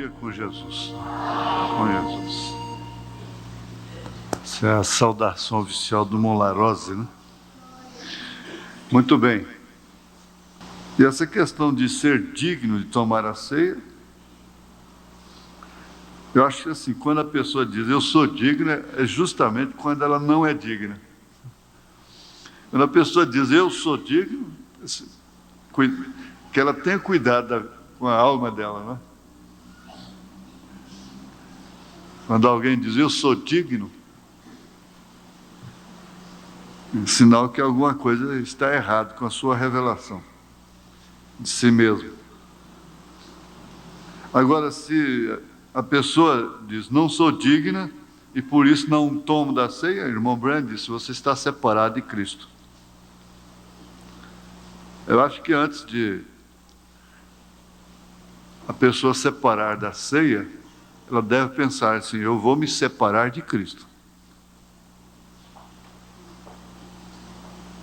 ceia com Jesus. Com Jesus. Essa é a saudação oficial do Monlarose, né? Muito bem. E essa questão de ser digno de tomar a ceia, eu acho que assim, quando a pessoa diz eu sou digna, é justamente quando ela não é digna. Quando a pessoa diz eu sou digno, que ela tenha cuidado com a alma dela, né? Quando alguém diz eu sou digno, é sinal que alguma coisa está errada com a sua revelação de si mesmo. Agora, se a pessoa diz não sou digna e por isso não tomo da ceia, irmão Brand disse, você está separado de Cristo. Eu acho que antes de a pessoa separar da ceia, ela deve pensar assim, eu vou me separar de Cristo.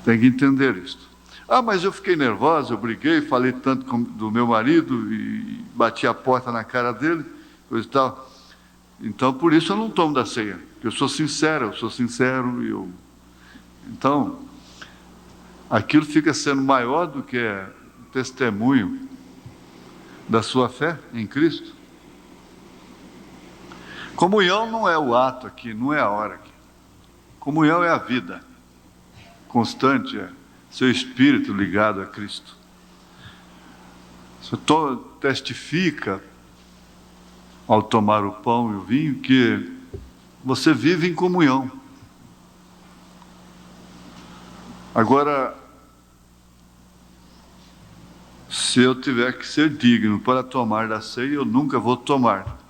Tem que entender isso. Ah, mas eu fiquei nervosa, eu briguei, falei tanto do meu marido e bati a porta na cara dele, coisa e tal. Então, por isso eu não tomo da ceia, porque eu sou sincero, Então, aquilo fica sendo maior do que o testemunho da sua fé em Cristo. Comunhão não é o ato aqui, não é a hora aqui. Comunhão é a vida constante, é seu espírito ligado a Cristo. Você testifica, ao tomar o pão e o vinho, que você vive em comunhão. Agora, se eu tiver que ser digno para tomar da ceia, eu nunca vou tomar.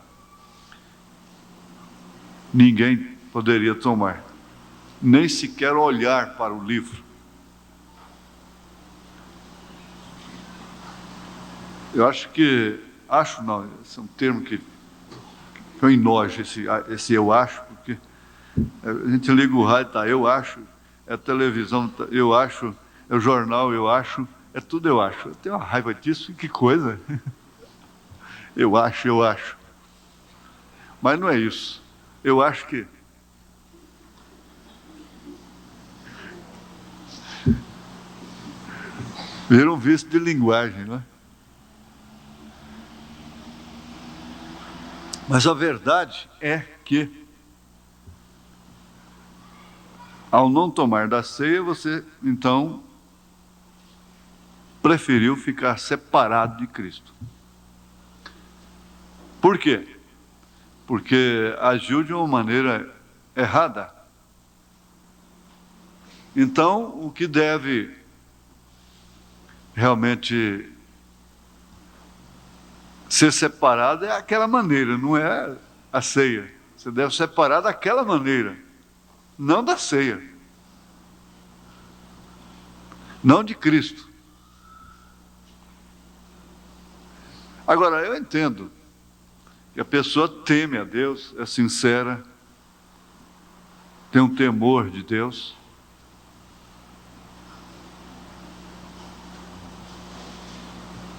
Ninguém poderia tomar, nem sequer olhar para o livro. Eu acho não, esse é um termo que eu enojo, esse eu acho, porque a gente liga o rádio, tá, eu acho, é a televisão, tá, eu acho, é o jornal, eu acho, é tudo eu acho. Eu tenho uma raiva disso, que coisa. Eu acho. Mas não é isso. Eu acho que vira um vício de linguagem, não é? Mas a verdade é que, ao não tomar da ceia, você, então, preferiu ficar separado de Cristo. Por quê? Porque agiu de uma maneira errada. Então, o que deve realmente ser separado é aquela maneira, não é a ceia. Você deve separar daquela maneira, não da ceia, não de Cristo. Agora, eu entendo que a pessoa teme a Deus, é sincera, tem um temor de Deus.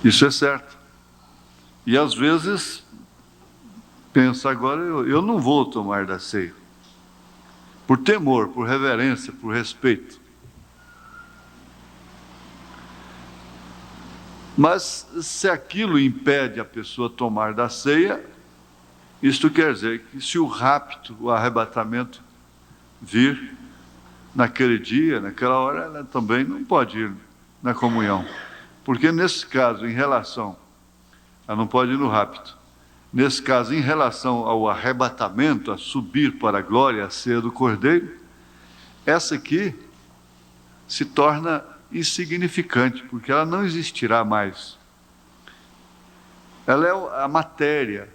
Isso é certo. E às vezes pensa agora, eu não vou tomar da ceia. Por temor, por reverência, por respeito. Mas se aquilo impede a pessoa tomar da ceia, isto quer dizer que se o rapto, o arrebatamento vir naquele dia, naquela hora, ela também não pode ir na comunhão. Porque nesse caso, em relação, ela não pode ir no rapto. Nesse caso, em relação ao arrebatamento, a subir para a glória, a ceia do Cordeiro, essa aqui se torna insignificante, porque ela não existirá mais. Ela é a matéria,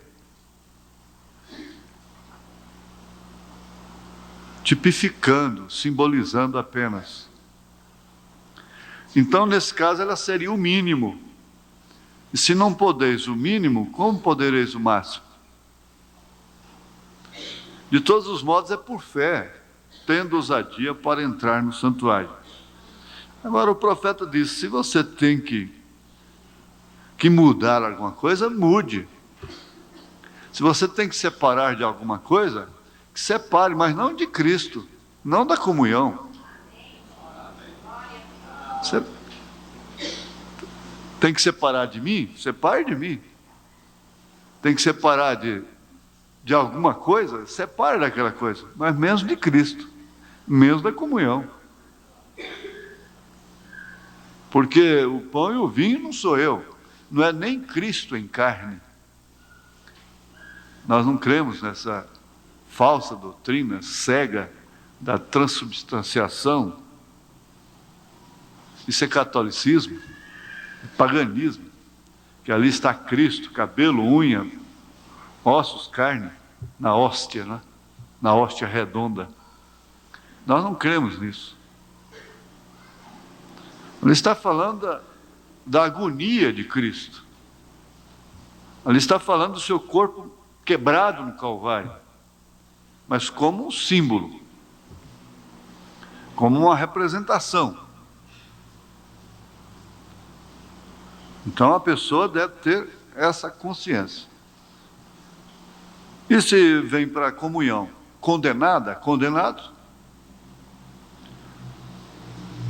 tipificando, simbolizando apenas. Então, nesse caso, ela seria o mínimo. E se não podeis o mínimo, como podereis o máximo? De todos os modos, é por fé, tendo ousadia para entrar no santuário. Agora, o profeta diz, se você tem que mudar alguma coisa, mude. Se você tem que separar de alguma coisa, que separe, mas não de Cristo, não da comunhão. Você tem que separar de mim? Separe de mim. Tem que separar de alguma coisa? Separe daquela coisa, mas menos de Cristo, menos da comunhão. Porque o pão e o vinho não sou eu, não é nem Cristo em carne. Nós não cremos nessa falsa doutrina cega da transubstanciação. Isso é catolicismo, paganismo, que ali está Cristo, cabelo, unha, ossos, carne, na hóstia, né? Na hóstia redonda. Nós não cremos nisso. Ele está falando da agonia de Cristo. Ele está falando do seu corpo quebrado no Calvário, mas como um símbolo, como uma representação. Então a pessoa deve ter essa consciência. E se vem para a comunhão condenada, condenado?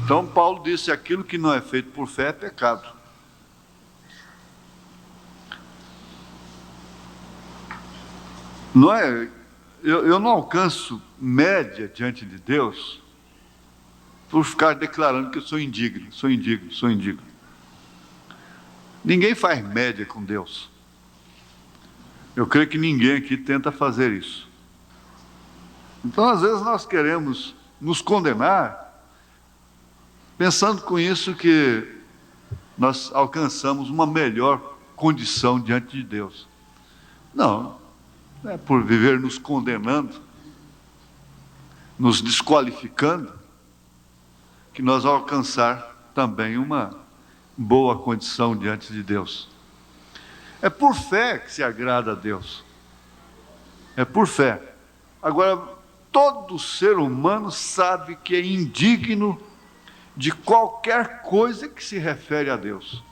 Então Paulo disse: aquilo que não é feito por fé é pecado. Não é, eu não alcanço média diante de Deus por ficar declarando que eu sou indigno, sou indigno, sou indigno. Ninguém faz média com Deus. Eu creio que ninguém aqui tenta fazer isso. Então, às vezes, nós queremos nos condenar, pensando com isso que nós alcançamos uma melhor condição diante de Deus. Não é por viver nos condenando, nos desqualificando, que nós vamos alcançar também uma boa condição diante de Deus. É por fé que se agrada a Deus. É por fé. Agora, todo ser humano sabe que é indigno de qualquer coisa que se refere a Deus.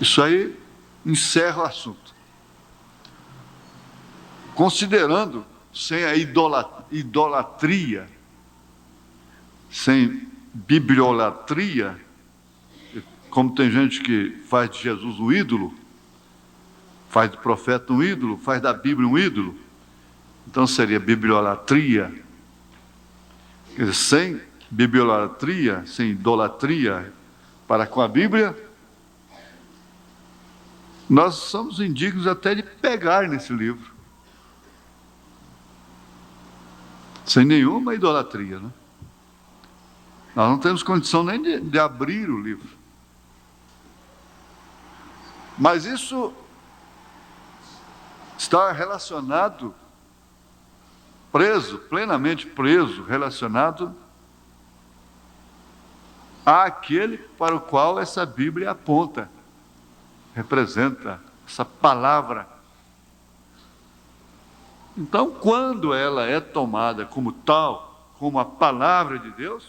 Isso aí encerra o assunto. Considerando, sem a idolatria, sem bibliolatria, como tem gente que faz de Jesus um ídolo, faz do profeta um ídolo, faz da Bíblia um ídolo, então seria bibliolatria. Quer dizer, sem bibliolatria, sem idolatria para com a Bíblia, nós somos indignos até de pegar nesse livro. Sem nenhuma idolatria, né? Nós não temos condição nem de abrir o livro. Mas isso está relacionado, plenamente preso, relacionado àquele para o qual essa Bíblia aponta, representa essa palavra. Então, quando ela é tomada como tal, como a palavra de Deus,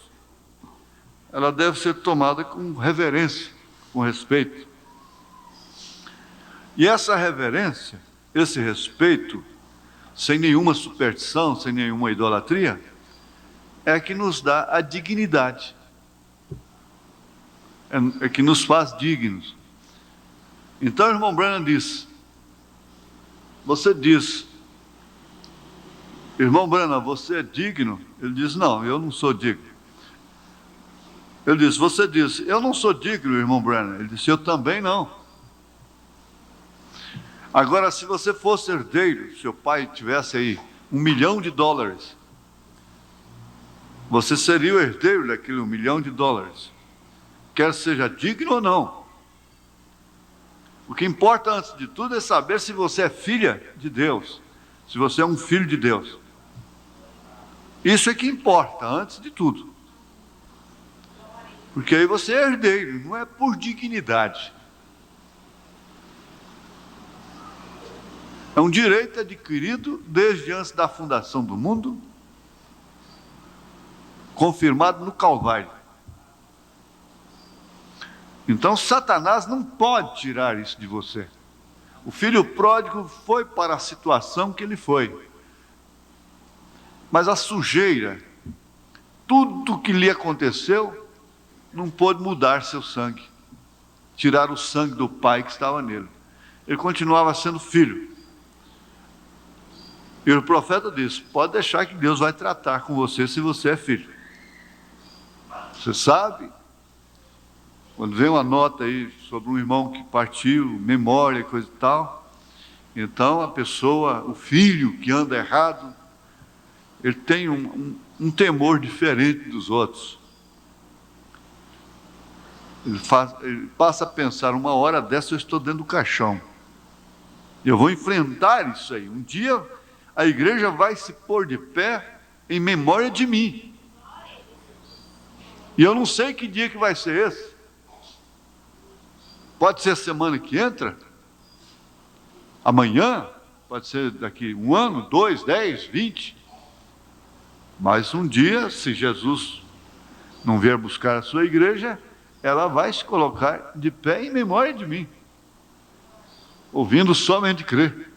ela deve ser tomada com reverência, com respeito. E essa reverência, esse respeito, sem nenhuma superstição, sem nenhuma idolatria, é que nos dá a dignidade, é que nos faz dignos. Então o irmão Branham você diz, irmão Branham, você é digno? Ele diz: não, eu não sou digno. Ele diz: você diz, eu não sou digno, irmão Branham. Ele disse: eu também não. Agora, se você fosse herdeiro, seu pai tivesse aí $1 milhão, você seria o herdeiro daquele $1 milhão, quer seja digno ou não. O que importa antes de tudo é saber se você é filha de Deus, se você é um filho de Deus. Isso é que importa antes de tudo. Porque aí você é herdeiro, não é por dignidade. É um direito adquirido desde antes da fundação do mundo, confirmado no Calvário. Então Satanás não pode tirar isso de você. O filho pródigo foi para a situação que ele foi. Mas a sujeira, tudo que lhe aconteceu, não pôde mudar seu sangue, tirar o sangue do pai que estava nele. Ele continuava sendo filho. E o profeta disse: pode deixar que Deus vai tratar com você se você é filho. Você sabe, quando vem uma nota aí sobre um irmão que partiu, memória, coisa e tal, então a pessoa, o filho que anda errado, ele tem um temor diferente dos outros. Ele passa a pensar: uma hora dessa eu estou dentro do caixão, eu vou enfrentar isso aí. Um dia a igreja vai se pôr de pé em memória de mim, e eu não sei que dia que vai ser esse. Pode ser a semana que entra, amanhã, pode ser daqui 1 ano, 2, 10, 20. Mas um dia, se Jesus não vier buscar a sua igreja, ela vai se colocar de pé em memória de mim, ouvindo somente crer.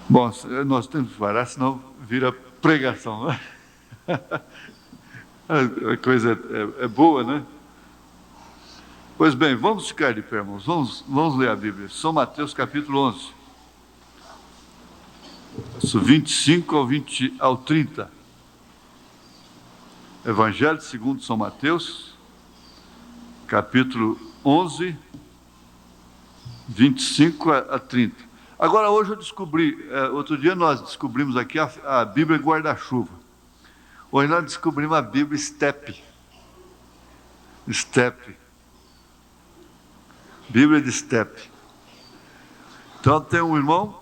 Bom, nós temos que parar, senão vira pregação, né? A coisa é boa, né? Pois bem, vamos ficar de pé, irmãos. Vamos ler a Bíblia. São Mateus capítulo 11. Verso 25 ao 30. Evangelho segundo São Mateus, capítulo 11, 25 a 30. Agora, hoje eu descobri, outro dia nós descobrimos aqui a Bíblia guarda-chuva. Hoje nós descobrimos a Bíblia Step. Bíblia de Step. Então tem um irmão,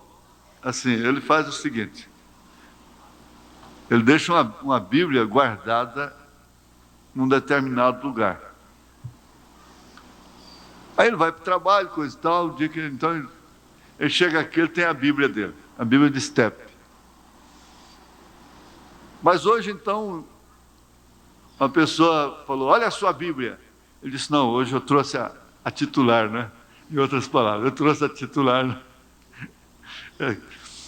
assim, ele faz o seguinte: ele deixa uma Bíblia guardada num determinado lugar. Aí ele vai para o trabalho, coisa e tal, o dia que então ele chega aqui, ele tem a Bíblia dele, a Bíblia de Step. Mas hoje então, uma pessoa falou: olha a sua Bíblia. Ele disse: não, hoje eu trouxe a titular, né? Em outras palavras, eu trouxe a titular, né?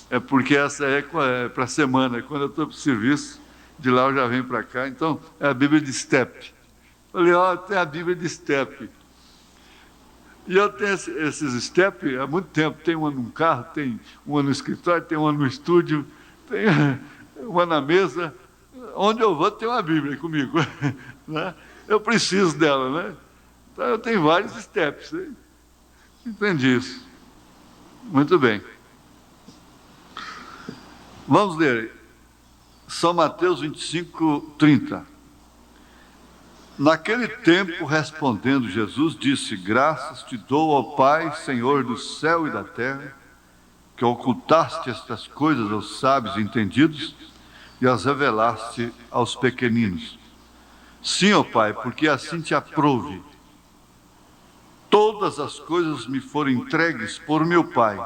É porque essa é para a semana, quando eu estou para o serviço, de lá eu já venho para cá, então é a Bíblia de Step. Falei: ó, tem a Bíblia de Step. E eu tenho esses Step há muito tempo, tem uma num carro, tem uma no escritório, tem uma no estúdio, tem uma na mesa, onde eu vou tem uma Bíblia comigo, né? Eu preciso dela, né? Então eu tenho vários Steps, hein? Entendi isso. Muito bem. Vamos ler São Mateus 25, 30. Naquele tempo, respondendo Jesus, disse: graças te dou, ó Pai, Senhor do céu e da terra, que ocultaste estas coisas aos sábios e entendidos e as revelaste aos pequeninos. Sim, ó Pai, porque assim te aprouve. Todas as coisas me foram entregues por meu Pai,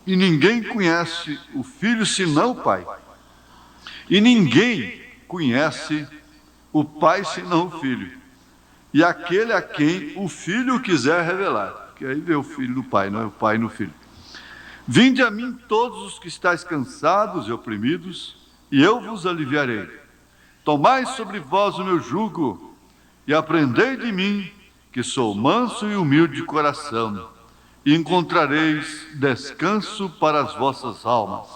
e ninguém conhece o Filho senão o Pai, e ninguém conhece o Pai senão o Filho, e aquele a quem o Filho quiser revelar. Porque aí vê o Filho no Pai, não é o Pai no Filho. Vinde a mim todos os que estáis cansados e oprimidos, e eu vos aliviarei. Tomai sobre vós o meu jugo, e aprendei de mim, que sou manso e humilde de coração, e encontrareis descanso para as vossas almas,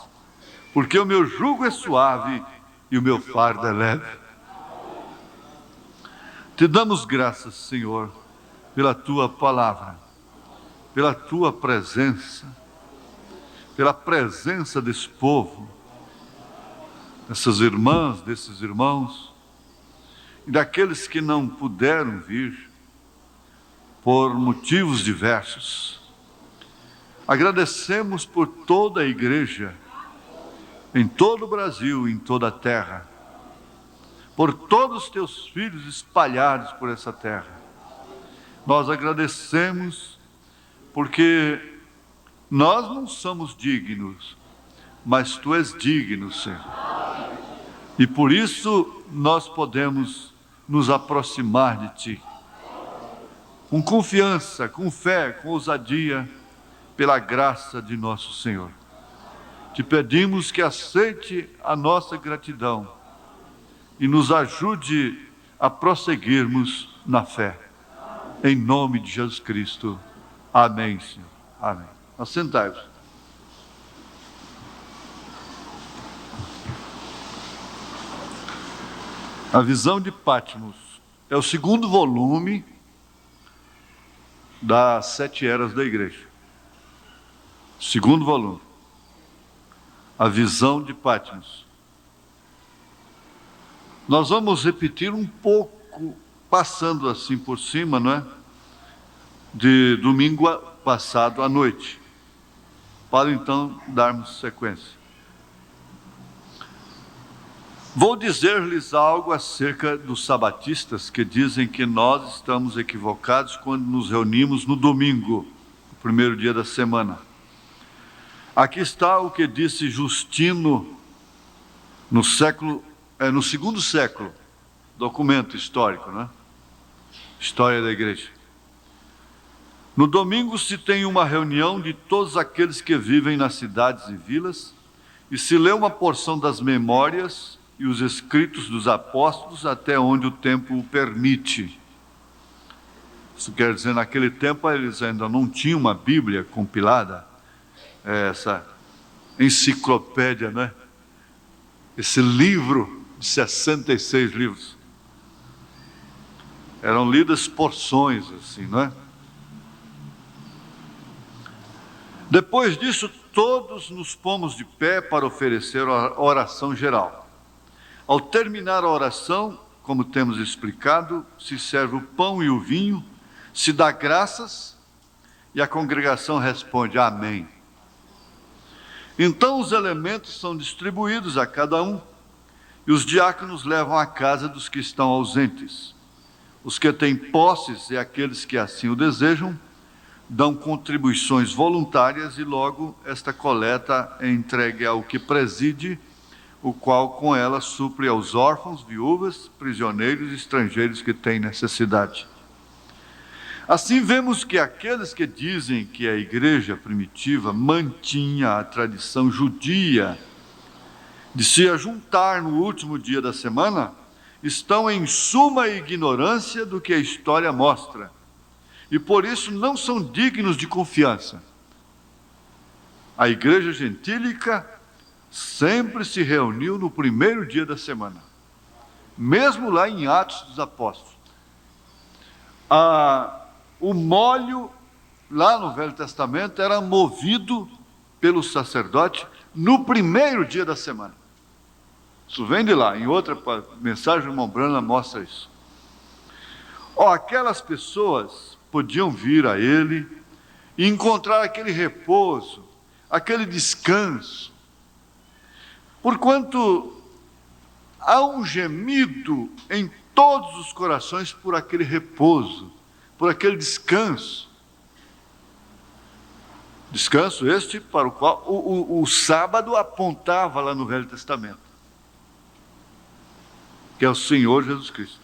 porque o meu jugo é suave e o meu fardo é leve. Te damos graças, Senhor, pela Tua palavra, pela Tua presença, pela presença desse povo, dessas irmãs, desses irmãos, e daqueles que não puderam vir, por motivos diversos. Agradecemos por toda a igreja, em todo o Brasil, em toda a terra, por todos os teus filhos espalhados por essa terra. Nós agradecemos porque nós não somos dignos, mas Tu és digno, Senhor. E por isso nós podemos nos aproximar de Ti. Com confiança, com fé, com ousadia, pela graça de nosso Senhor. Te pedimos que aceite a nossa gratidão e nos ajude a prosseguirmos na fé. Em nome de Jesus Cristo. Amém, Senhor. Amém. Assentai-vos. A Visão de Patmos é o segundo volume das 7 eras da igreja. Segundo volume. A Visão de Patmos. Nós vamos repetir um pouco, passando assim por cima, não é? De domingo passado à noite, para então darmos sequência. Vou dizer-lhes algo acerca dos sabatistas que dizem que nós estamos equivocados quando nos reunimos no domingo, o primeiro dia da semana. Aqui está o que disse Justino no segundo século, documento histórico, né? História da igreja. No domingo se tem uma reunião de todos aqueles que vivem nas cidades e vilas e se lê uma porção das memórias e os escritos dos apóstolos até onde o tempo o permite. Isso quer dizer, naquele tempo eles ainda não tinham uma Bíblia compilada, essa enciclopédia, né? Esse livro de 66 livros. Eram lidas porções, assim, não é? Depois disso, todos nos pomos de pé para oferecer a oração geral. Ao terminar a oração, como temos explicado, se serve o pão e o vinho, se dá graças e a congregação responde amém. Então os elementos são distribuídos a cada um e os diáconos levam à casa dos que estão ausentes. Os que têm posses e aqueles que assim o desejam dão contribuições voluntárias e logo esta coleta é entregue ao que preside, o qual com ela supre aos órfãos, viúvas, prisioneiros e estrangeiros que têm necessidade. Assim vemos que aqueles que dizem que a igreja primitiva mantinha a tradição judia de se ajuntar no último dia da semana, estão em suma ignorância do que a história mostra, e por isso não são dignos de confiança. A igreja gentílica sempre se reuniu no primeiro dia da semana, mesmo lá em Atos dos Apóstolos. O molho, lá no Velho Testamento, era movido pelo sacerdote no primeiro dia da semana. Isso vem de lá, em outra mensagem, o irmão Branham mostra isso. Aquelas pessoas podiam vir a ele e encontrar aquele repouso, aquele descanso, porquanto há um gemido em todos os corações por aquele repouso, por aquele descanso. Descanso este para o qual o sábado apontava lá no Velho Testamento, que é o Senhor Jesus Cristo.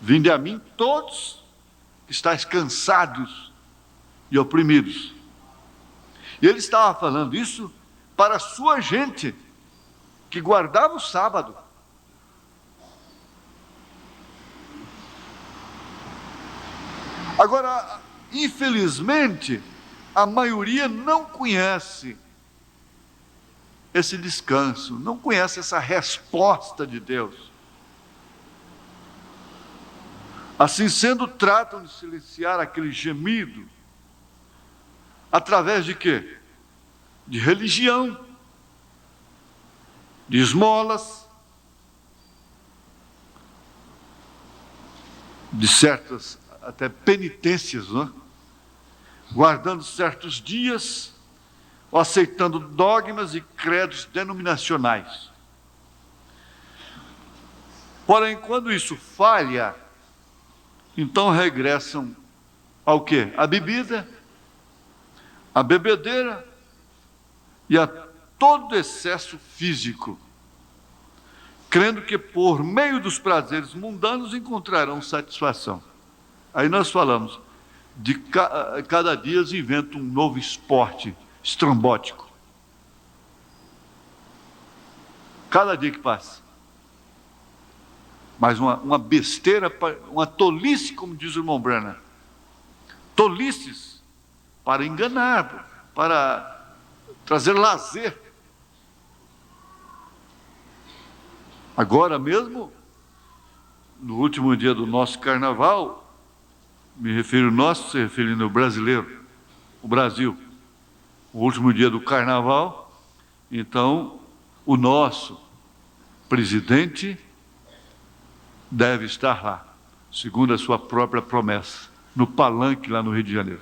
Vinde a mim todos que estáis cansados e oprimidos. E ele estava falando isso para a sua gente, que guardava o sábado. Agora, infelizmente, a maioria não conhece esse descanso, não conhece essa resposta de Deus. Assim sendo, tratam de silenciar aquele gemido através de quê? De religião, de esmolas, de certas até penitências, não é? Guardando certos dias, ou aceitando dogmas e credos denominacionais. Porém, quando isso falha, então regressam ao quê? A bebida, a bebedeira e a todo excesso físico, crendo que por meio dos prazeres mundanos encontrarão satisfação. Aí nós falamos, cada dia eles inventam um novo esporte estrambótico. Cada dia que passa. Mas uma besteira, uma tolice, como diz o irmão Branham. Tolices para enganar, para trazer lazer. Agora mesmo, no último dia do nosso carnaval, me refiro nosso, se referindo ao brasileiro, o Brasil, o último dia do carnaval, então o nosso presidente deve estar lá, segundo a sua própria promessa, no palanque lá no Rio de Janeiro.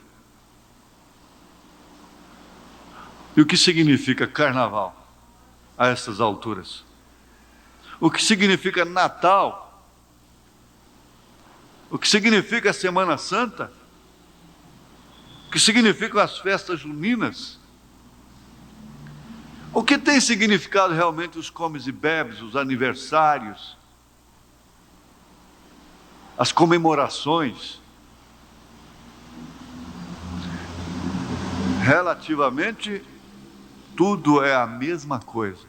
E o que significa carnaval a essas alturas? O que significa Natal? O que significa a Semana Santa? O que significam as festas juninas? O que tem significado realmente os comes e bebes, os aniversários, as comemorações? Relativamente, tudo é a mesma coisa.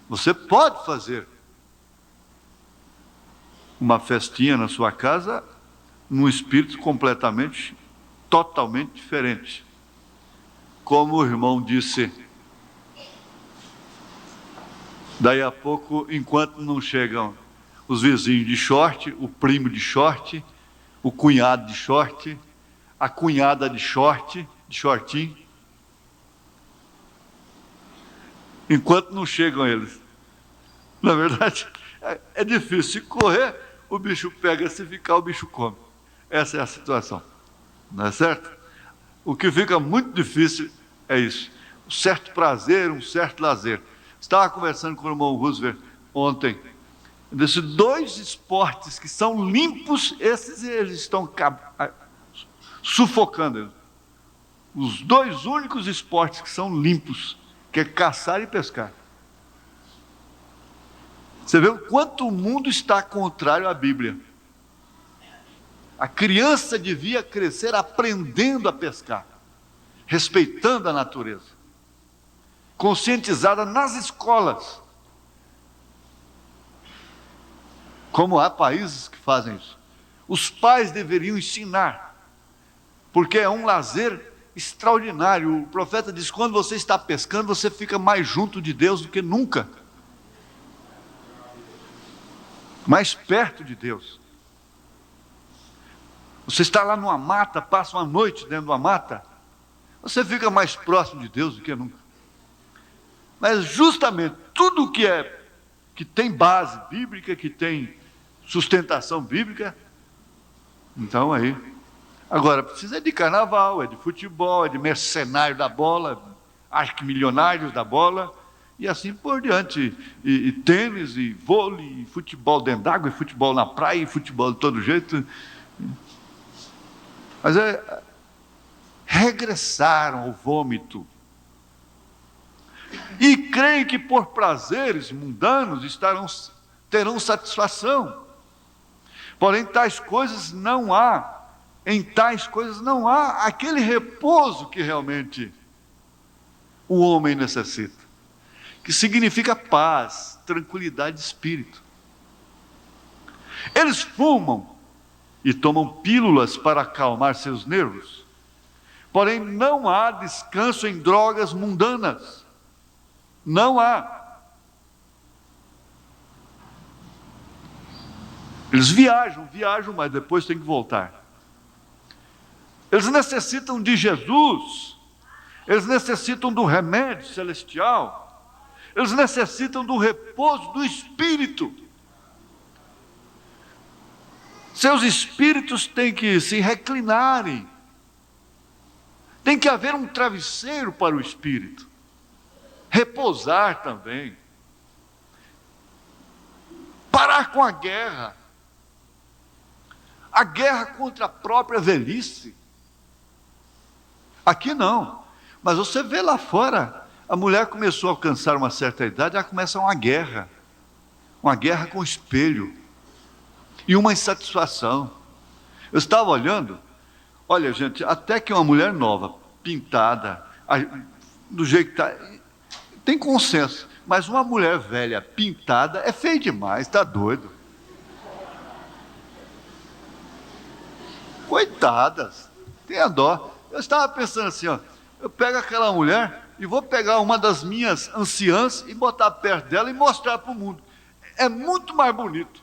Você pode fazer uma festinha na sua casa num espírito completamente, totalmente diferente. Como o irmão disse, daí a pouco, enquanto não chegam os vizinhos de short, o primo de short, o cunhado de short, a cunhada de short, de shortinho, enquanto não chegam eles. Na verdade, é difícil. Se correr, o bicho pega, se ficar, o bicho come. Essa é a situação. Não é certo? O que fica muito difícil é isso. Um certo prazer, um certo lazer. Estava conversando com o irmão Roosevelt ontem. Desses dois esportes que são limpos, esses eles estão sufocando. Os dois únicos esportes que são limpos, que é caçar e pescar. Você vê o quanto o mundo está contrário à Bíblia. A criança devia crescer aprendendo a pescar, respeitando a natureza, conscientizada nas escolas. Como há países que fazem isso. Os pais deveriam ensinar, porque é um lazer extraordinário. O profeta diz: quando você está pescando, você fica mais junto de Deus do que nunca. Mais perto de Deus. Você está lá numa mata, passa uma noite dentro de uma mata, você fica mais próximo de Deus do que nunca. Mas justamente tudo que tem base bíblica, que tem sustentação bíblica, então aí. Agora, precisa de carnaval, é de futebol, é de mercenário da bola, arquimilionários da bola, e assim por diante. E tênis, e vôlei, e futebol dentro d'água, e futebol na praia, e futebol de todo jeito. Mas regressaram ao vômito. E creem que por prazeres mundanos terão satisfação. Porém, em tais coisas não há aquele repouso que realmente o homem necessita, que significa paz, tranquilidade de espírito. Eles fumam e tomam pílulas para acalmar seus nervos, porém não há descanso em drogas mundanas. Não há. Eles viajam, mas depois têm que voltar. Eles necessitam de Jesus, eles necessitam do remédio celestial, eles necessitam do repouso do Espírito. Seus espíritos têm que se reclinarem, tem que haver um travesseiro para o espírito, repousar também, parar com a guerra contra a própria velhice. Aqui não, mas você vê lá fora, a mulher começou a alcançar uma certa idade, ela começa uma guerra. uma guerra com o espelho e uma insatisfação. Eu estava olhando, olha gente, até que uma mulher nova, pintada, do jeito que está, tem consenso, mas uma mulher velha, pintada, é feio demais, está doido. Coitadas, tenha dó. Eu estava pensando assim, ó, eu pego aquela mulher e vou pegar uma das minhas anciãs e botar perto dela e mostrar para o mundo. É muito mais bonito.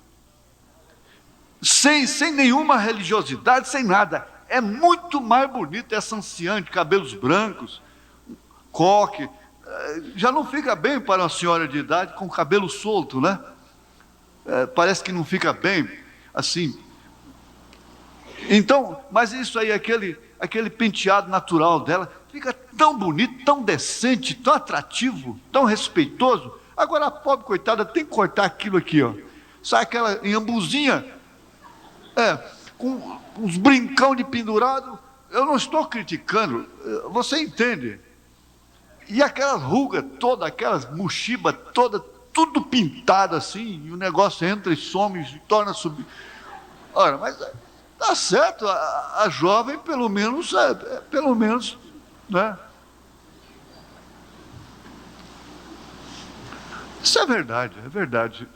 Sem nenhuma religiosidade, sem nada. É muito mais bonito essa anciã de cabelos brancos, coque. Já não fica bem para uma senhora de idade com cabelo solto, né? Parece que não fica bem, assim. Então, mas isso aí, aquele penteado natural dela, fica tão bonito, tão decente, tão atrativo, tão respeitoso. Agora a pobre coitada tem que cortar aquilo aqui, ó. Sai aquela embuzinha, com uns brincão de pendurado. Eu não estou criticando, você entende? E aquelas rugas todas, aquelas mochibas todas, tudo pintado assim, e o negócio entra e some e torna a subir. Ora, mas tá certo, a jovem pelo menos, né? Isso é verdade, é verdade.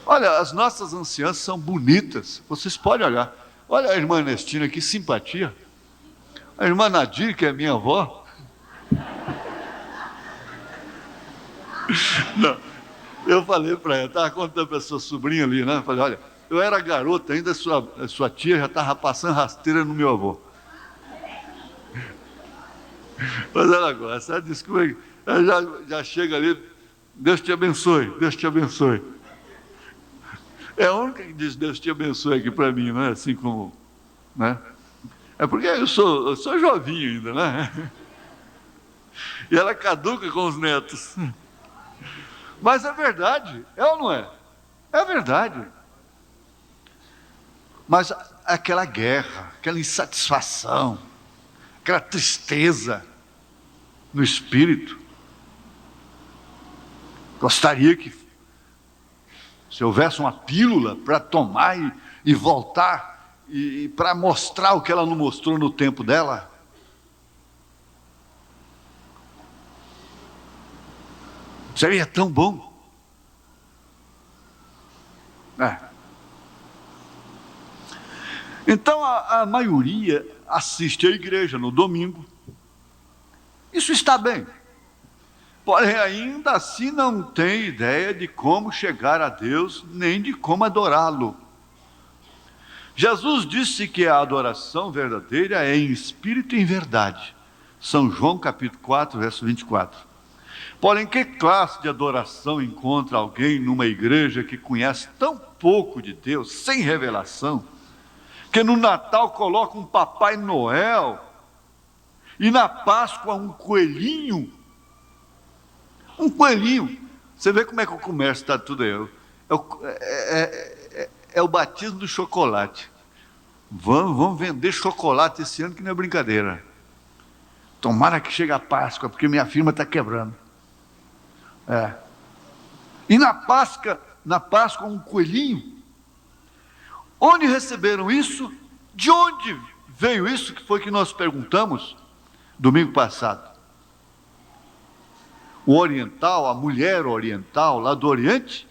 Olha, as nossas anciãs são bonitas, vocês podem olhar. Olha a irmã Ernestina, que simpatia. A irmã Nadir, que é minha avó. Não, eu falei para ela, estava contando para a sua sobrinha ali, né? Eu falei, olha, eu era garota ainda, sua tia já estava passando rasteira no meu avô. Mas ela gosta, ela disse que ela já chega ali, Deus te abençoe, Deus te abençoe. É a única que diz Deus te abençoe aqui para mim, não é? Assim como, né? É porque eu sou jovinho ainda, né? E ela caduca com os netos. Mas é verdade, é ou não é? É verdade. Mas aquela guerra, aquela insatisfação, aquela tristeza no espírito, gostaria que se houvesse uma pílula para tomar e voltar, e para mostrar o que ela não mostrou no tempo dela. Seria tão bom. Então a maioria assiste à igreja no domingo. Isso está bem. Porém, ainda assim não tem ideia de como chegar a Deus, nem de como adorá-lo. Jesus disse que a adoração verdadeira é em espírito e em verdade. São João capítulo 4, verso 24. Porém, que classe de adoração encontra alguém numa igreja que conhece tão pouco de Deus, sem revelação, que no Natal coloca um Papai Noel e na Páscoa um coelhinho? Um coelhinho. Você vê como é que o comércio está tudo aí. É o batismo do chocolate. Vamos vender chocolate esse ano, que não é brincadeira. Tomara que chegue a Páscoa, porque minha firma está quebrando. E na Páscoa um coelhinho. Onde receberam isso? De onde veio isso? Que foi que nós perguntamos domingo passado. O oriental, a mulher oriental lá do Oriente,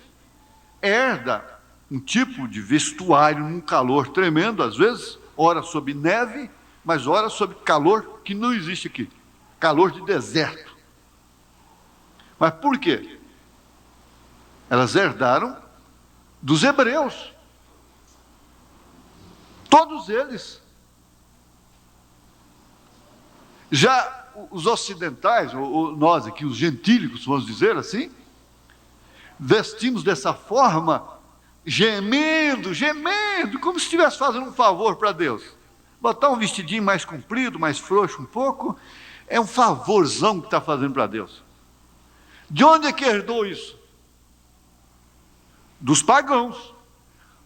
herda um tipo de vestuário num calor tremendo, às vezes, ora sob neve, mas ora sob calor que não existe aqui, calor de deserto. Mas por quê? Elas herdaram dos hebreus. Todos eles. Já os ocidentais, ou nós aqui, os gentílicos, vamos dizer assim, vestimos dessa forma, gemendo, como se estivesse fazendo um favor para Deus. Botar um vestidinho mais comprido, mais frouxo um pouco, é um favorzão que está fazendo para Deus. De onde é que herdou isso? Dos pagãos.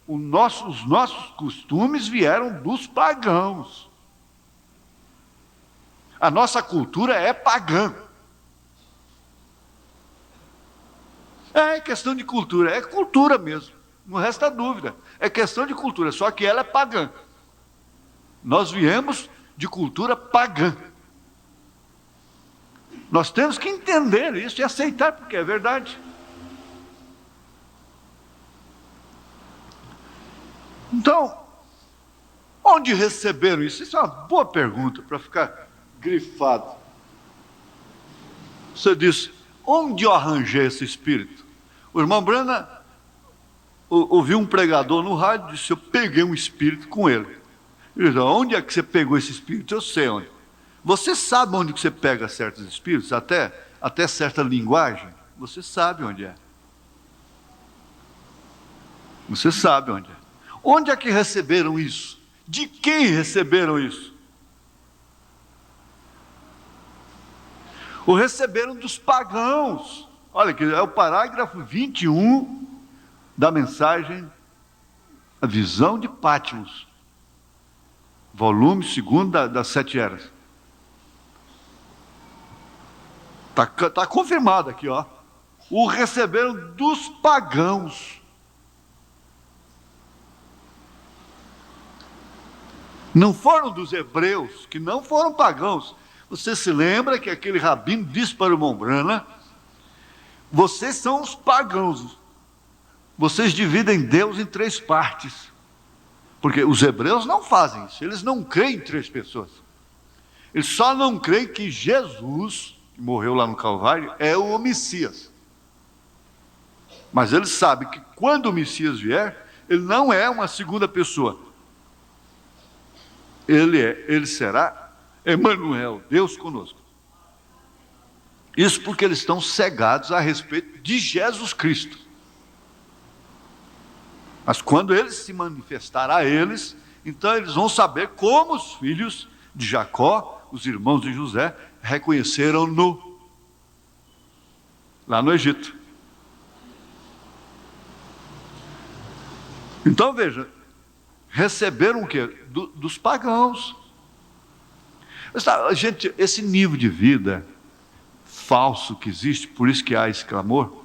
Os nossos costumes vieram dos pagãos. A nossa cultura é pagã. É questão de cultura, é cultura mesmo, não resta dúvida. É questão de cultura, só que ela é pagã. Nós viemos de cultura pagã. Nós temos que entender isso e aceitar, porque é verdade. Então, onde receberam isso? Isso é uma boa pergunta para ficar grifado. Você disse, onde eu arranjei esse espírito? O irmão Brana ouviu um pregador no rádio e disse, eu peguei um espírito com ele. Ele disse, onde é que você pegou esse espírito? Eu sei onde. Você sabe onde que você pega certos espíritos, até certa linguagem? Você sabe onde é. Você sabe onde é. Onde é que receberam isso? De quem receberam isso? O receberam dos pagãos. Olha, que é o parágrafo 21 da mensagem A Visão de Patmos, volume 2 das 7 eras. Está confirmado aqui, ó. O receberam dos pagãos. Não foram dos hebreus, que não foram pagãos. Você se lembra que aquele rabino disse para o irmão Brana, vocês são os pagãos. Vocês dividem Deus em 3 partes. Porque os hebreus não fazem isso. Eles não creem em 3 pessoas. Eles só não creem que Jesus, que morreu lá no Calvário, é o Messias. Mas eles sabem que quando o Messias vier, ele não é uma segunda pessoa. Ele será Emanuel, Deus conosco. Isso porque eles estão cegados a respeito de Jesus Cristo. Mas quando ele se manifestar a eles, então eles vão saber como os filhos de Jacó, os irmãos de José, reconheceram-no lá no Egito. Então veja, receberam o quê? Dos pagãos. Gente, esse nível de vida falso que existe, por isso que há esse clamor,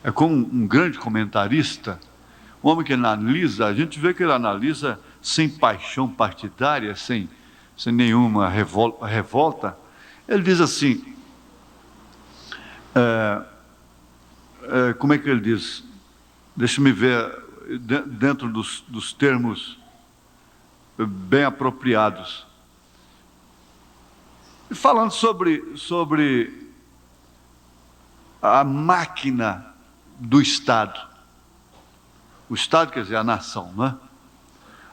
é como um grande comentarista, um homem que analisa, a gente vê que ele analisa sem paixão partidária, sem nenhuma revolta. Ele diz assim, como é que ele diz? Deixa-me ver, dentro dos termos bem apropriados. Falando sobre a máquina do Estado. O Estado quer dizer a nação, não é?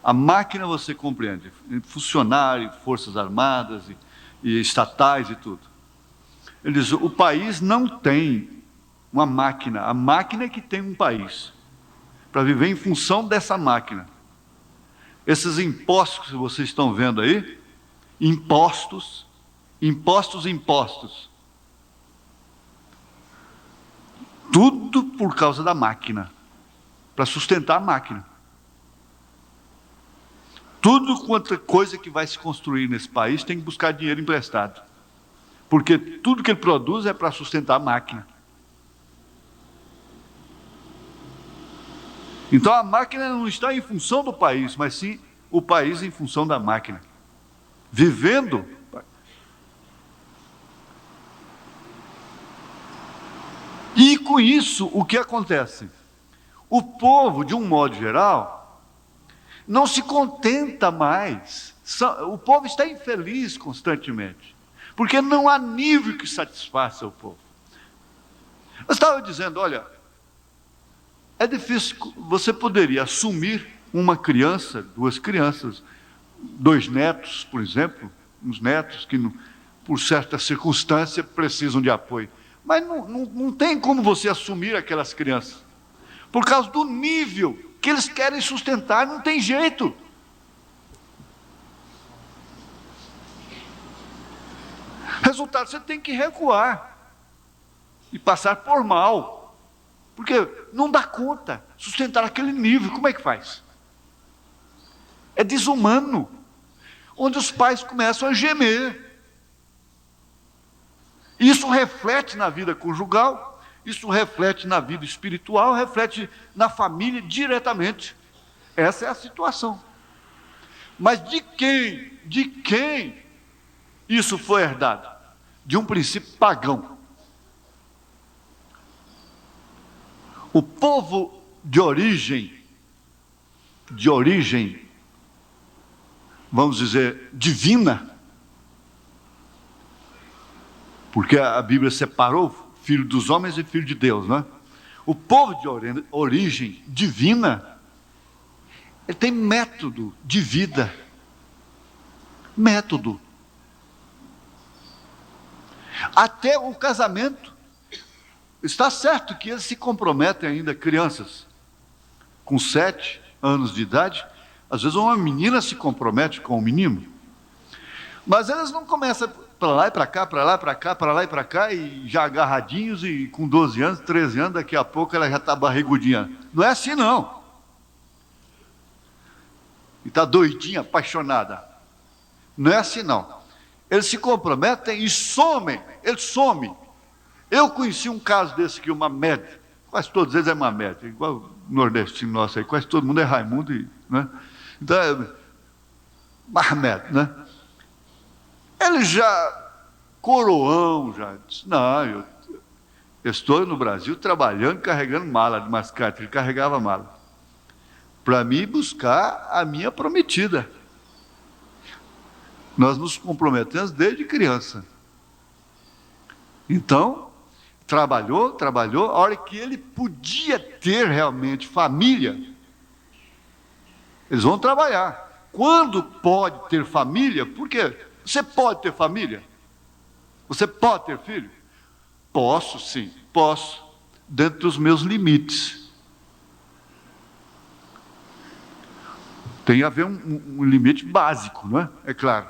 A máquina você compreende, funcionário, forças armadas e estatais e tudo. Ele diz, o país não tem uma máquina, a máquina é que tem um país, para viver em função dessa máquina. Esses impostos que vocês estão vendo aí, impostos, tudo por causa da máquina, para sustentar a máquina. Tudo quanto coisa que vai se construir nesse país tem que buscar dinheiro emprestado, porque tudo que ele produz é para sustentar a máquina. Então a máquina não está em função do país, mas sim o país em função da máquina. Vivendo. E com isso, o que acontece? O povo, de um modo geral, não se contenta mais. O povo está infeliz constantemente, porque não há nível que satisfaça o povo. Eu estava dizendo, olha, é difícil, você poderia assumir uma criança, 2 crianças, 2 netos, por exemplo, uns netos que, por certa circunstância, precisam de apoio. Mas não tem como você assumir aquelas crianças, por causa do nível que eles querem sustentar, não tem jeito. Resultado, você tem que recuar e passar por mal, porque não dá conta sustentar aquele nível. Como é que faz? É desumano, onde os pais começam a gemer. Isso reflete na vida conjugal Isso reflete na vida espiritual, reflete na família diretamente. Essa é a situação. Mas de quem isso foi herdado? De um princípio pagão. O povo de origem, vamos dizer, divina, porque a Bíblia separou filho dos homens e filho de Deus, não é? O povo de origem divina, ele tem método de vida. Método. Até o casamento. Está certo que eles se comprometem ainda, crianças, com 7 anos de idade. Às vezes uma menina se compromete com um menino. Mas eles não começam para lá e para cá, para lá e para cá, para lá e para cá, e já agarradinhos, e com 12 anos, 13 anos, daqui a pouco ela já está barrigudinha. Não é assim, não. E está doidinha, apaixonada. Não é assim, não. Eles se comprometem e somem. Eles somem. Eu conheci um caso desse aqui, uma média. Quase todos eles é uma média. Igual o nordestino nosso aí. Quase todo mundo é Raimundo. Né? Então, é Mahomet, né? Ele já, coroão, já disse, não, eu estou no Brasil trabalhando, carregando mala de mascate. Ele carregava mala. Para mim buscar a minha prometida. Nós nos comprometemos desde criança. Então, trabalhou, a hora que ele podia ter realmente família, eles vão trabalhar. Quando pode ter família, por quê? Você pode ter família? Você pode ter filho? Posso, sim, posso, dentro dos meus limites. Tem a ver um limite básico, não é? É claro.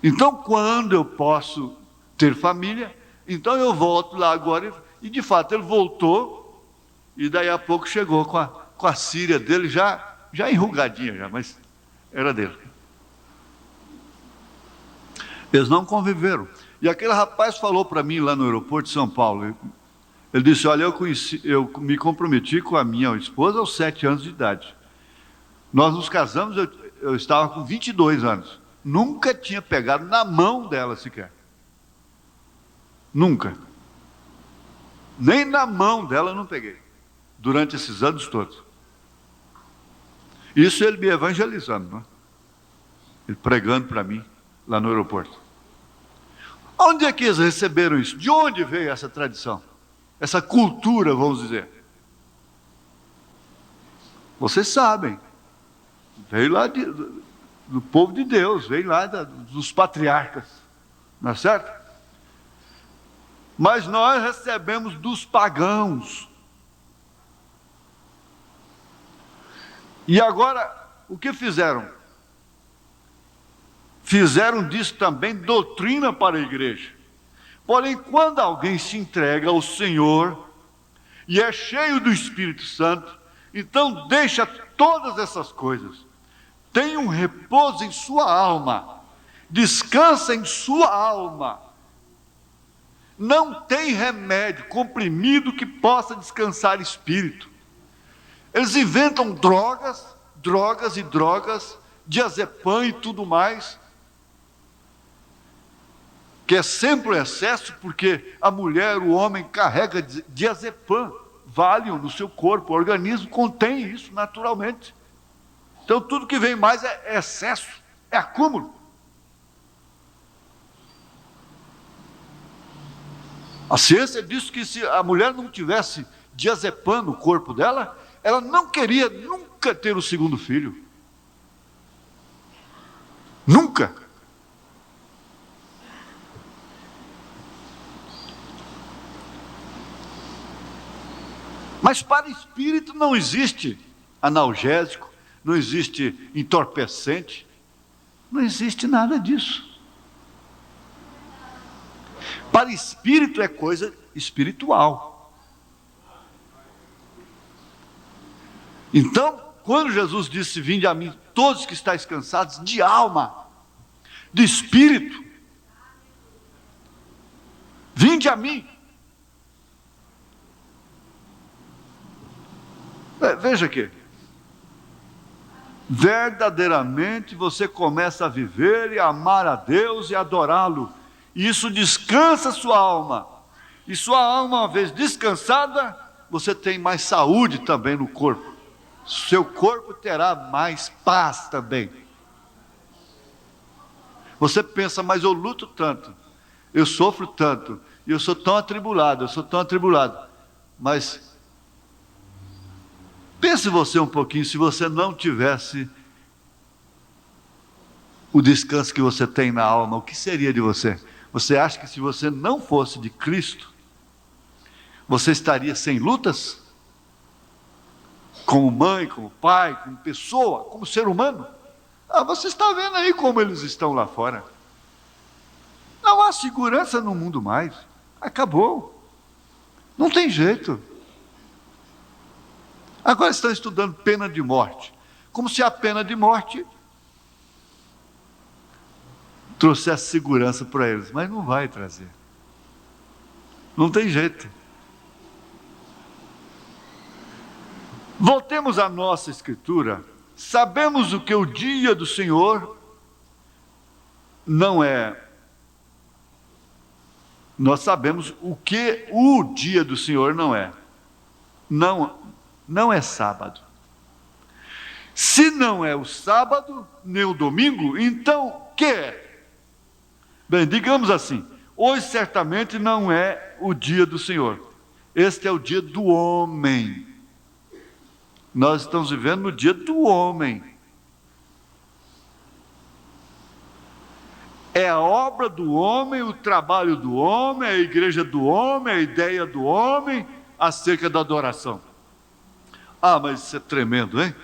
Então, quando eu posso ter família, então eu volto lá agora, e de fato ele voltou, e daí a pouco chegou com a síria dele já enrugadinha, já, mas era dele. Eles não conviveram. E aquele rapaz falou para mim lá no aeroporto de São Paulo, ele disse, olha, eu me comprometi com a minha esposa aos 7 anos de idade. Nós nos casamos, eu estava com 22 anos. Nunca tinha pegado na mão dela sequer. Nunca. Nem na mão dela eu não peguei. Durante esses anos todos. Isso ele me evangelizando, né? Ele pregando para mim, lá no aeroporto. Onde é que eles receberam isso? De onde veio essa tradição? Essa cultura, vamos dizer. Vocês sabem. Veio lá do povo de Deus, veio lá dos patriarcas. Não é certo? Mas nós recebemos dos pagãos. E agora, o que fizeram? Fizeram disso também doutrina para a igreja. Porém, quando alguém se entrega ao Senhor e é cheio do Espírito Santo, então deixa todas essas coisas. Tem um repouso em sua alma. Descansa em sua alma. Não tem remédio, comprimido que possa descansar espírito. Eles inventam drogas, diazepam e tudo mais, que é sempre um excesso, porque a mulher, o homem carrega diazepam, Valium no seu corpo, o organismo contém isso naturalmente. Então tudo que vem mais é excesso, é acúmulo. A ciência diz que se a mulher não tivesse diazepam no corpo dela, ela não queria nunca ter o segundo filho. Nunca. Mas para espírito não existe analgésico, não existe entorpecente, não existe nada disso. Para espírito é coisa espiritual. Então, quando Jesus disse, vinde a mim, todos que estáis cansados de alma, de espírito, Vinde a mim. Veja aqui. Verdadeiramente você começa a viver e a amar a Deus e adorá-lo. Isso descansa sua alma. E sua alma, uma vez descansada, você tem mais saúde também no corpo. Seu corpo terá mais paz também. Você pensa, mas eu luto tanto, eu sofro tanto, e eu sou tão atribulado, Mas pense você um pouquinho, se você não tivesse o descanso que você tem na alma, o que seria de você? Você acha que se você não fosse de Cristo, você estaria sem lutas? Como mãe, como pai, como pessoa, como ser humano? Você está vendo aí como eles estão lá fora. Não há segurança no mundo mais. Acabou. Não tem jeito. Agora estão estudando pena de morte. Como se a pena de morte trouxesse segurança para eles. Mas não vai trazer. Não tem jeito. Voltemos à nossa escritura. Sabemos o que o dia do Senhor não é. Nós sabemos o que o dia do Senhor não é. Não é sábado. Se não é o sábado, nem o domingo, então o que é? Bem, digamos assim, hoje certamente não é o dia do Senhor. Este é o dia do homem. Nós estamos vivendo no dia do homem. É a obra do homem, o trabalho do homem, a igreja do homem, a ideia do homem acerca da adoração. Mas isso é tremendo, hein?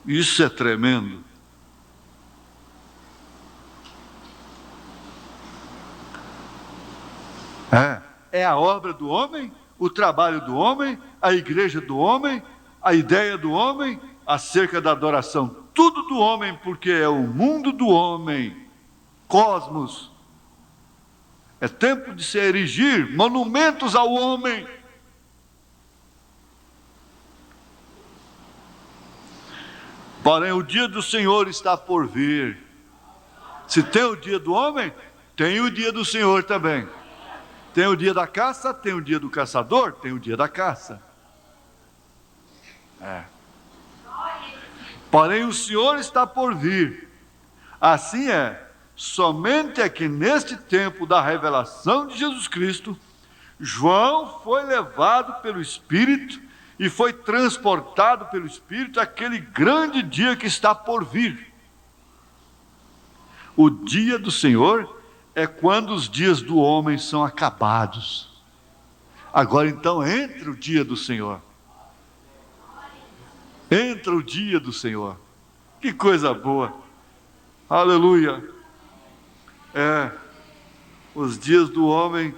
Isso é tremendo. É a obra do homem, o trabalho do homem, a igreja do homem, a ideia do homem acerca da adoração. Tudo do homem, porque é o mundo do homem. Cosmos. É tempo de se erigir monumentos ao homem. Porém, o dia do Senhor está por vir. Se tem o dia do homem, tem o dia do Senhor também. Tem o dia da caça, tem o dia do caçador, tem o dia da caça. Porém, o Senhor está por vir. Assim é. Somente é que neste tempo da revelação de Jesus Cristo, João foi levado pelo Espírito e foi transportado pelo Espírito àquele grande dia que está por vir. O dia do Senhor é quando os dias do homem são acabados. Agora então entra o dia do Senhor. Entra o dia do Senhor. Que coisa boa. Aleluia. Os dias do homem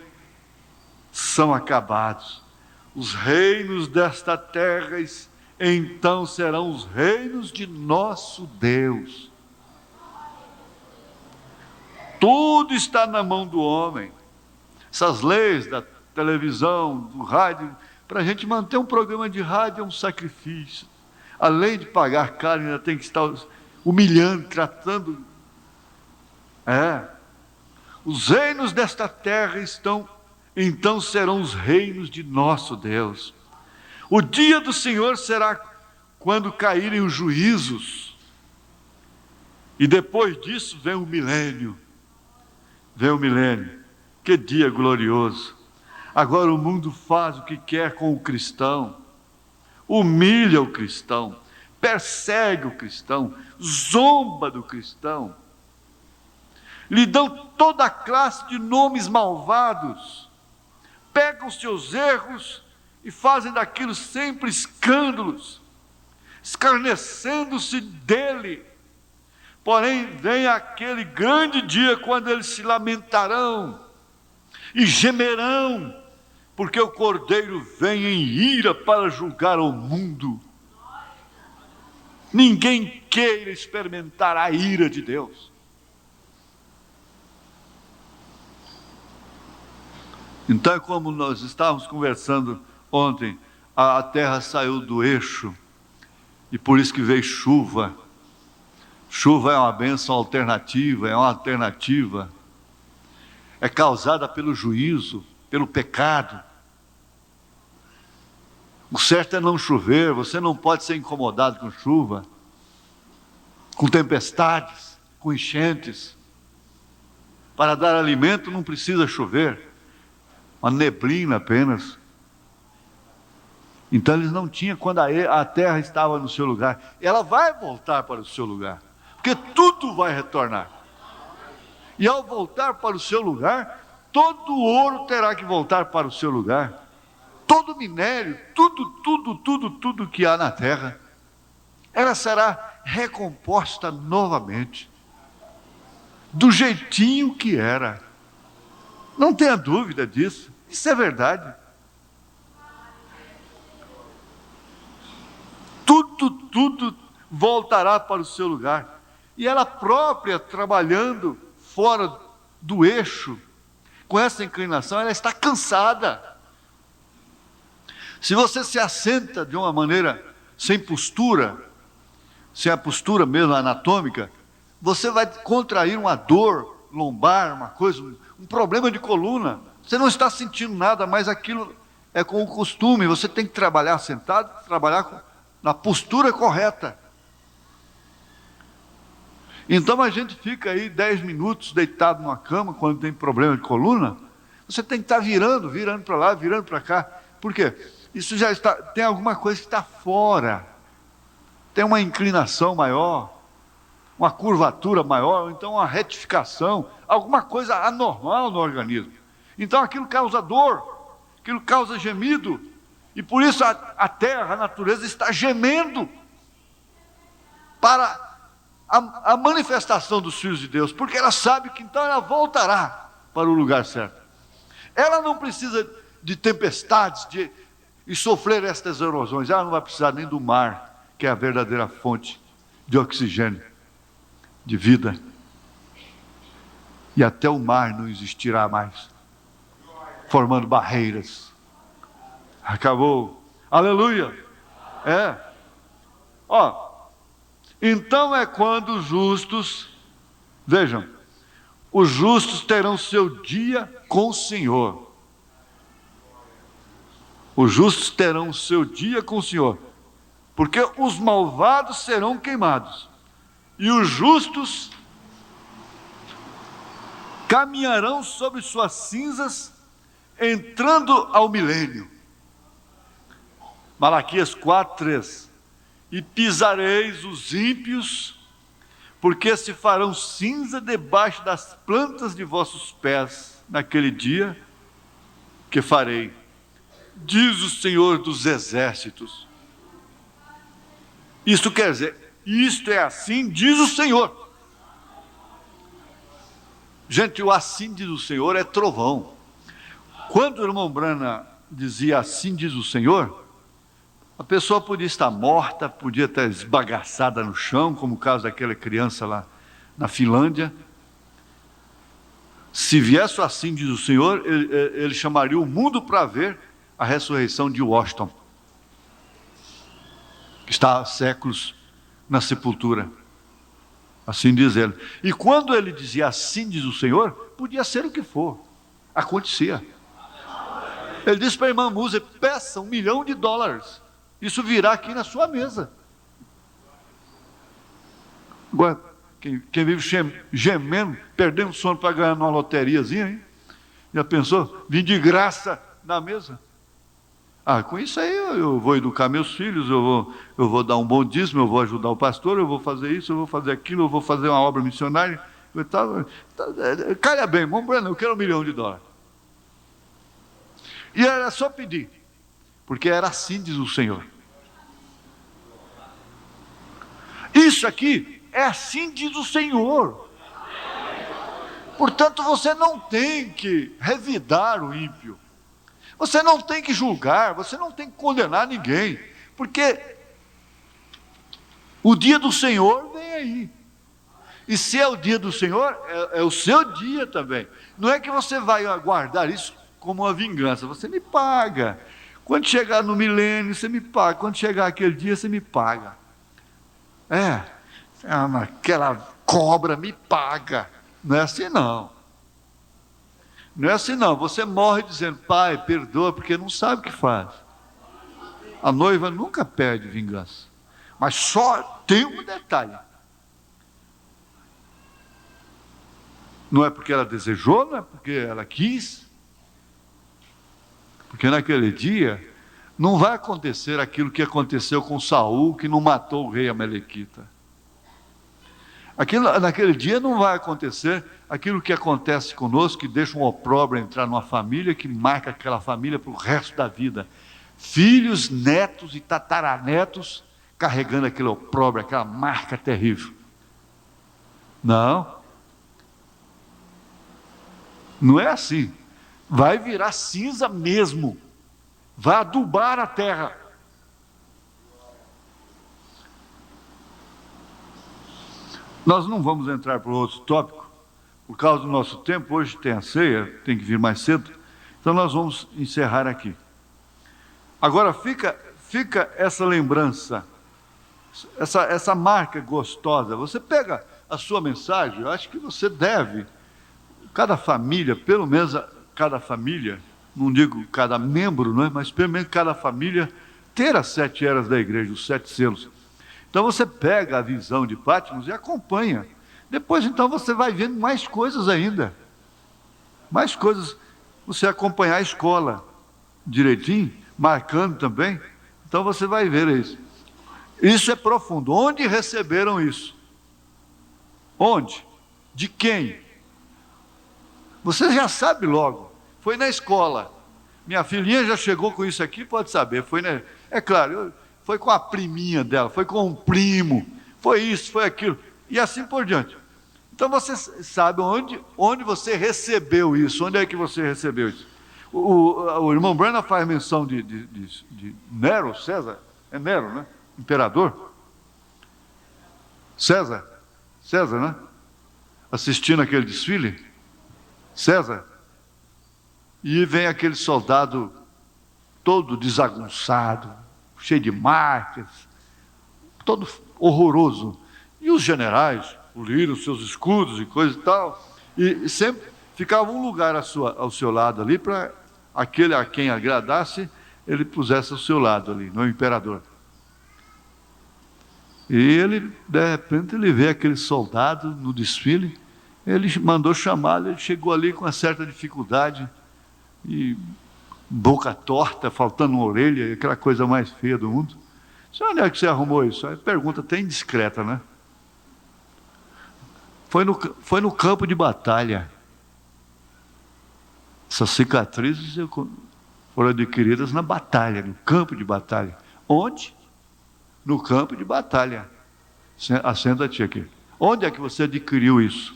são acabados. Os reinos desta terra então serão os reinos de nosso Deus. Tudo está na mão do homem. Essas leis da televisão, do rádio, para a gente manter um programa de rádio é um sacrifício. Além de pagar caro, ainda tem que estar humilhando, tratando. Os reinos desta terra então serão os reinos de nosso Deus. O dia do Senhor será quando caírem os juízos. E depois disso vem o milênio. Que dia glorioso. Agora o mundo faz o que quer com o cristão. Humilha o cristão. Persegue o cristão. Zomba do cristão. Lhe dão toda a classe de nomes malvados, pegam seus erros e fazem daquilo sempre escândalos, escarnecendo-se dele. Porém, vem aquele grande dia quando eles se lamentarão e gemerão, porque o Cordeiro vem em ira para julgar o mundo. Ninguém queira experimentar a ira de Deus. Então é como nós estávamos conversando ontem, a terra saiu do eixo, e por isso que veio chuva. Chuva é uma bênção alternativa, é uma alternativa. É causada pelo juízo, pelo pecado. O certo é não chover, você não pode ser incomodado com chuva, com tempestades, com enchentes. Para dar alimento não precisa chover, uma neblina apenas. Então eles não tinham, quando a terra estava no seu lugar, ela vai voltar para o seu lugar, porque tudo vai retornar. E ao voltar para o seu lugar, todo o ouro terá que voltar para o seu lugar. Todo minério, tudo que há na terra, ela será recomposta novamente, do jeitinho que era. Não tenha dúvida disso, isso é verdade. Tudo voltará para o seu lugar. E ela própria, trabalhando fora do eixo, com essa inclinação, ela está cansada. Se você se assenta de uma maneira sem postura, sem a postura mesmo anatômica, você vai contrair uma dor lombar, uma coisa, um problema de coluna. Você não está sentindo nada, mas aquilo é com o costume. Você tem que trabalhar sentado, trabalhar na postura correta. Então a gente fica aí 10 minutos deitado numa cama quando tem problema de coluna. Você tem que estar virando para lá, virando para cá. Por quê? Isso já está, tem alguma coisa que está fora, tem uma inclinação maior, uma curvatura maior, ou então uma retificação, alguma coisa anormal no organismo. Então aquilo causa dor, aquilo causa gemido, e por isso a terra, a natureza está gemendo para a manifestação dos filhos de Deus, porque ela sabe que então ela voltará para o lugar certo. Ela não precisa de tempestades, e sofrer estas erosões. Ela não vai precisar nem do mar, que é a verdadeira fonte de oxigênio, de vida. E até o mar não existirá mais, formando barreiras. Acabou. Aleluia. Então é quando os justos, vejam, os justos terão seu dia com o Senhor. Os justos terão o seu dia com o Senhor, porque os malvados serão queimados, e os justos caminharão sobre suas cinzas, entrando ao milênio. Malaquias 4:3. E pisareis os ímpios, porque se farão cinza debaixo das plantas de vossos pés, naquele dia que farei, diz o Senhor dos exércitos. Isto quer dizer, isto é assim, diz o Senhor. Gente, o assim diz o Senhor é trovão. Quando o irmão Brana dizia assim diz o Senhor, a pessoa podia estar morta, podia estar esbagaçada no chão, como o caso daquela criança lá na Finlândia. Se viesse assim diz o Senhor, ele chamaria o mundo para ver a ressurreição de Washington, que está há séculos na sepultura. Assim diz ele. E quando ele dizia assim diz o Senhor, podia ser o que for, acontecia. Ele disse para a irmã Musa, peça $1 milhão, isso virá aqui na sua mesa. Agora, quem vive gemendo, perdendo sono para ganhar numa loteriazinha, hein? Já pensou? Vim de graça na mesa. Com isso aí eu vou educar meus filhos, eu vou dar um bom dízimo, eu vou ajudar o pastor, eu vou fazer isso, eu vou fazer aquilo, eu vou fazer uma obra missionária. Calha bem, irmão Breno, eu quero $1 milhão. E era só pedir, porque era assim diz o Senhor. Isso aqui é assim diz o Senhor. Portanto, você não tem que revidar o ímpio. Você não tem que julgar, você não tem que condenar ninguém, porque o dia do Senhor vem aí. E se é o dia do Senhor, é o seu dia também. Não é que você vai aguardar isso como uma vingança. Você me paga. Quando chegar no milênio, você me paga. Quando chegar aquele dia, você me paga. Aquela cobra me paga. Não é assim, não. Não é assim, não. Você morre dizendo, Pai, perdoa, porque não sabe o que faz. A noiva nunca perde vingança. Mas só tem um detalhe. Não é porque ela desejou, não é porque ela quis. Porque naquele dia não vai acontecer aquilo que aconteceu com Saul, que não matou o rei Amalequita. Naquele dia não vai acontecer aquilo que acontece conosco, que deixa um opróbrio entrar numa família, que marca aquela família para o resto da vida. Filhos, netos e tataranetos carregando aquele opróbrio, aquela marca terrível. Não. Não é assim. Vai virar cinza mesmo. Vai adubar a terra. Nós não vamos entrar para outro tópico, por causa do nosso tempo. Hoje tem a ceia, tem que vir mais cedo. Então nós vamos encerrar aqui. Agora fica essa lembrança, essa marca gostosa. Você pega a sua mensagem, eu acho que você deve, cada família, pelo menos cada família, não digo cada membro, não é? Mas pelo menos cada família, ter as 7 eras da igreja, os 7 selos. Então você pega a visão de Patmos e acompanha. Depois então você vai vendo mais coisas ainda. Mais coisas. Você acompanhar a escola direitinho, marcando também. Então você vai ver isso. Isso é profundo. Onde receberam isso? Onde? De quem? Você já sabe logo. Foi na escola. Minha filhinha já chegou com isso aqui, pode saber. É claro, foi com a priminha dela, foi com um primo, foi isso, foi aquilo, e assim por diante. Então você sabe onde você recebeu isso, onde é que você recebeu isso. O irmão Branham faz menção de Nero, César, é Nero, né? Imperador. César, né? Assistindo aquele desfile, César, e vem aquele soldado todo desagunçado, cheio de marcas, todo horroroso. E os generais poliram seus escudos e coisa e tal, e sempre ficava um lugar ao seu lado ali, para aquele a quem agradasse, ele pusesse ao seu lado ali, no imperador. E ele, de repente, ele vê aquele soldado no desfile, ele mandou chamá-lo, ele chegou ali com uma certa dificuldade, e boca torta, faltando uma orelha, aquela coisa mais feia do mundo. Onde é que você arrumou isso? Aí pergunta até indiscreta, né? Foi no campo de batalha. Essas cicatrizes foram adquiridas na batalha, no campo de batalha. Onde? No campo de batalha. Assenta-te aqui. Onde é que você adquiriu isso?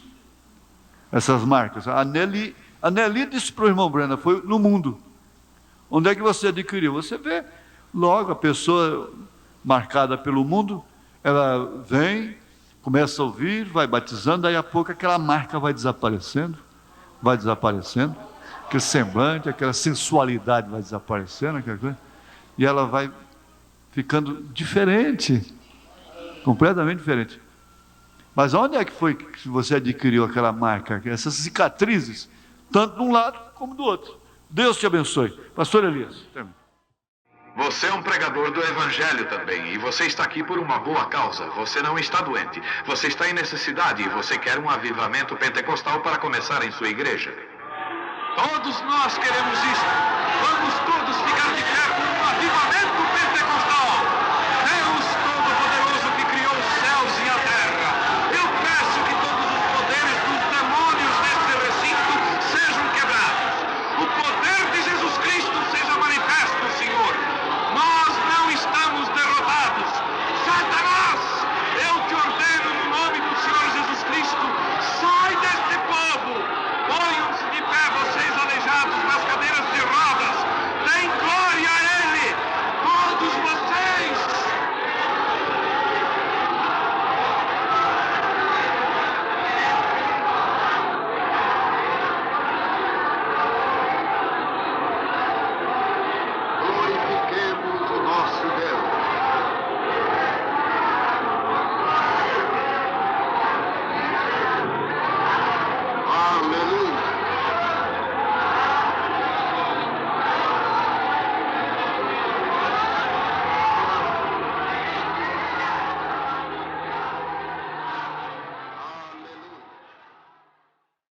Essas marcas. A Nelly disse para o irmão Brenda, foi no mundo. Onde é que você adquiriu? Você vê logo a pessoa marcada pelo mundo, ela vem, começa a ouvir, vai batizando, daí a pouco aquela marca vai desaparecendo, aquele semblante, aquela sensualidade vai desaparecendo, aquela coisa, e ela vai ficando diferente, completamente diferente. Mas onde é que foi que você adquiriu aquela marca, essas cicatrizes, tanto de um lado como do outro? Deus te abençoe. Pastor Elias. Você é um pregador do Evangelho também, e você está aqui por uma boa causa. Você não está doente, você está em necessidade e você quer um avivamento pentecostal para começar em sua igreja. Todos nós queremos isso. Vamos todos ficar de pé.